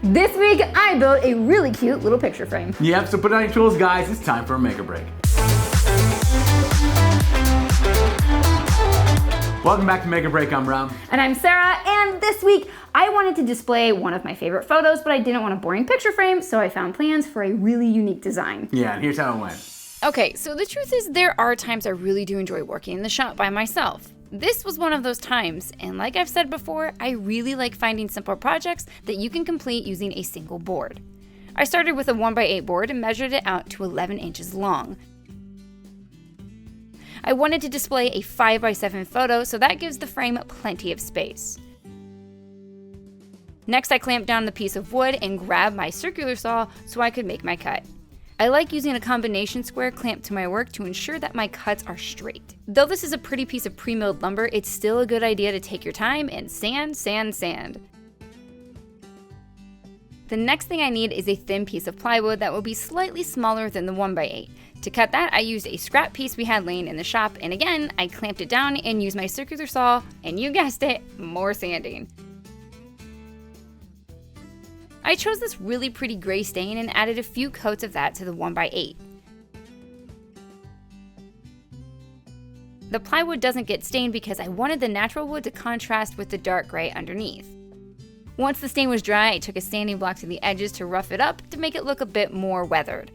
This week, I built a really cute little picture frame. Yep, so put on your tools, guys. It's time for a make or break. Welcome back to Make or Break. I'm Rob. And I'm Sarah, and this week, I wanted to display one of my favorite photos, but I didn't want a boring picture frame, so I found plans for a really unique design. Yeah, and here's how it went. Okay, so the truth is there are times I really do enjoy working in the shop by myself. This was one of those times, and like I've said before, I really like finding simple projects that you can complete using a single board. I started with a 1x8 board and measured it out to 11 inches long. I wanted to display a 5x7 photo, so that gives the frame plenty of space. Next, I clamped down the piece of wood and grabbed my circular saw so I could make my cut. I like using a combination square clamp to my work to ensure that my cuts are straight. Though this is a pretty piece of pre-milled lumber, it's still a good idea to take your time and sand, sand, sand. The next thing I need is a thin piece of plywood that will be slightly smaller than the 1x8. To cut that, I used a scrap piece we had laying in the shop, and again, I clamped it down and used my circular saw, and you guessed it, more sanding. I chose this really pretty gray stain and added a few coats of that to the 1x8. The plywood doesn't get stained because I wanted the natural wood to contrast with the dark gray underneath. Once the stain was dry, I took a sanding block to the edges to rough it up to make it look a bit more weathered.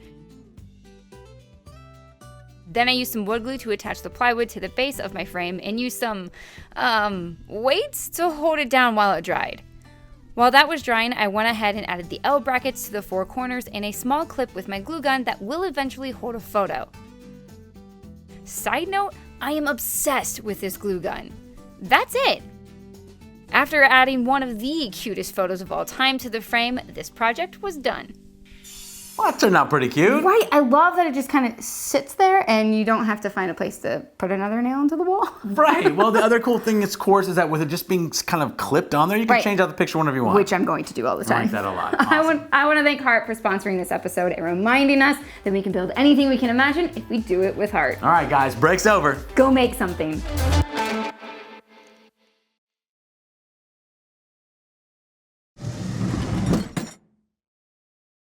Then I used some wood glue to attach the plywood to the base of my frame and used some, weights to hold it down while it dried. While that was drying, I went ahead and added the L brackets to the four corners and a small clip with my glue gun that will eventually hold a photo. Side note, I am obsessed with this glue gun. That's it! After adding one of the cutest photos of all time to the frame, this project was done. Well, that turned out pretty cute. Right, I love that it just kind of sits there and you don't have to find a place to put another nail into the wall. Right. Well, the other cool thing, of course, is that with it just being kind of clipped on there, you can Right. change out the picture whenever you want. Which I'm going to do all the I time. like that a lot. I Awesome. want to thank Heart for sponsoring this episode and reminding us that we can build anything we can imagine if we do it with heart. All right, guys, break's over. Go make something.